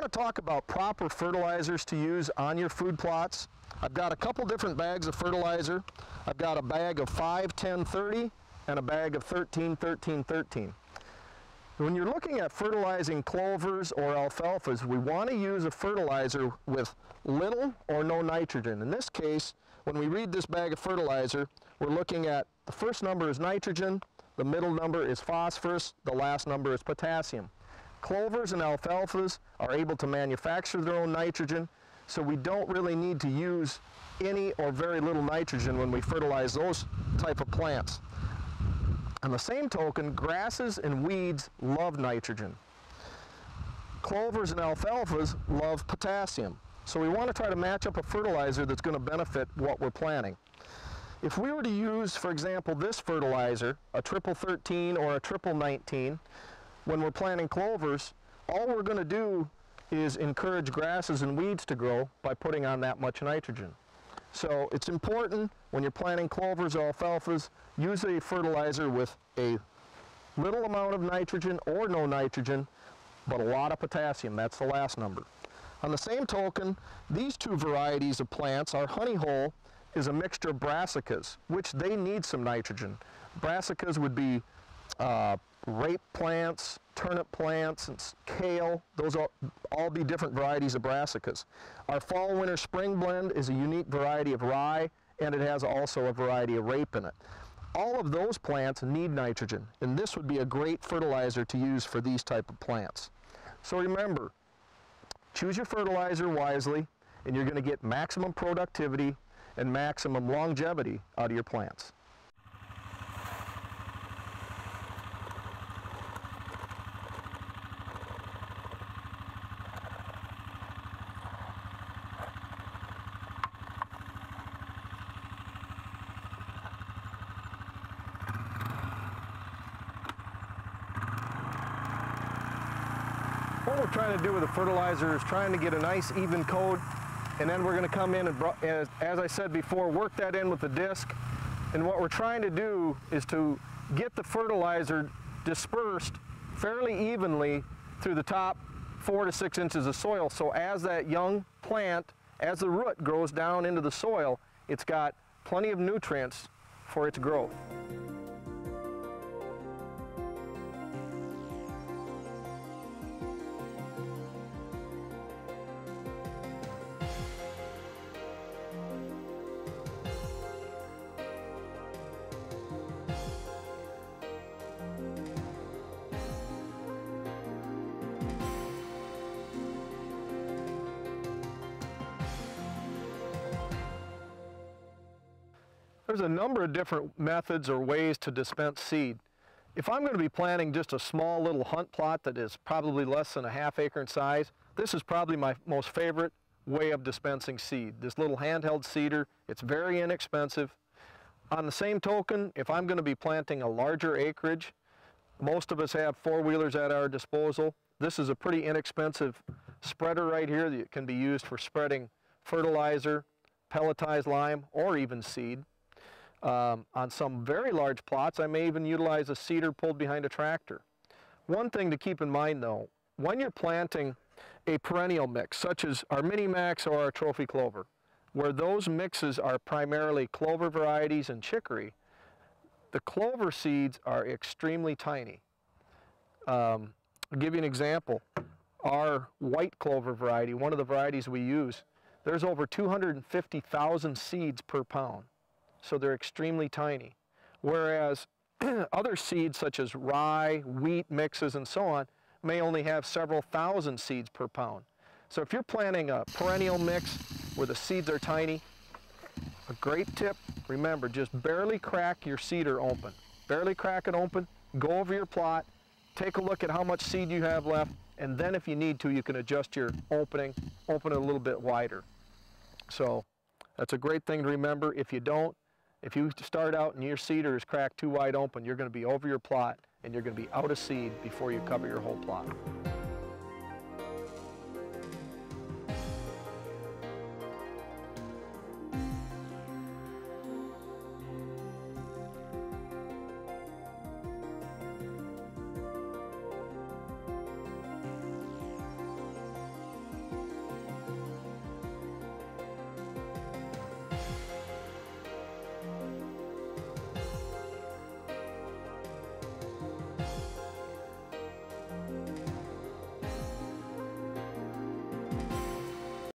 want to talk about proper fertilizers to use on your food plots. I've got a couple different bags of fertilizer. I've got a bag of 5, 10, 30 and a bag of 13, 13, 13. When you're looking at fertilizing clovers or alfalfas, we want to use a fertilizer with little or no nitrogen. In this case, when we read this bag of fertilizer, we're looking at the first number is nitrogen, the middle number is phosphorus, the last number is potassium. Clovers and alfalfas are able to manufacture their own nitrogen, so we don't really need to use any or very little nitrogen when we fertilize those type of plants. On the same token, grasses and weeds love nitrogen. Clovers and alfalfas love potassium. So we want to try to match up a fertilizer that's going to benefit what we're planting. If we were to use, for example, this fertilizer, a triple 13 or a triple 19, when we're planting clovers, all we're going to do is encourage grasses and weeds to grow by putting on that much nitrogen. So it's important when you're planting clovers or alfalfas, use a fertilizer with a little amount of nitrogen or no nitrogen, but a lot of potassium. That's the last number. On the same token, these two varieties of plants, our honeyhole is a mixture of brassicas, which they need some nitrogen. Brassicas would be rape plants, turnip plants, and kale. Those all be different varieties of brassicas. Our fall, winter, spring blend is a unique variety of rye, and it has also a variety of rape in it. All of those plants need nitrogen, and this would be a great fertilizer to use for these type of plants. So remember, choose your fertilizer wisely, and you're going to get maximum productivity and maximum longevity out of your plants. What we're trying to do with the fertilizer is trying to get a nice even coat, and then we're going to come in and, as I said before, work that in with the disc. And what we're trying to do is to get the fertilizer dispersed fairly evenly through the top 4 to 6 inches of soil. So as that young plant, as the root grows down into the soil, it's got plenty of nutrients for its growth. There's a number of different methods or ways to dispense seed. If I'm going to be planting just a small little hunt plot that is probably less than a ½ acre in size, this is probably my most favorite way of dispensing seed. This little handheld seeder, it's very inexpensive. On the same token, if I'm going to be planting a larger acreage, most of us have four-wheelers at our disposal. This is a pretty inexpensive spreader right here that can be used for spreading fertilizer, pelletized lime, or even seed. On some very large plots, I may even utilize a seeder pulled behind a tractor. One thing to keep in mind though, when you're planting a perennial mix, such as our Mini Max or our Trophy Clover, where those mixes are primarily clover varieties and chicory, the clover seeds are extremely tiny. I'll give you an example. Our white clover variety, one of the varieties we use, there's over 250,000 seeds per pound. So they're extremely tiny. Whereas other seeds such as rye, wheat mixes, and so on may only have several thousand seeds per pound. So if you're planting a perennial mix where the seeds are tiny, a great tip, remember, just barely crack your seeder open. Barely crack it open, go over your plot, take a look at how much seed you have left, and then if you need to, you can adjust your opening, open it a little bit wider. So that's a great thing to remember. If you don't, if you start out and your seeder is cracked too wide open, you're going to be over your plot and you're going to be out of seed before you cover your whole plot.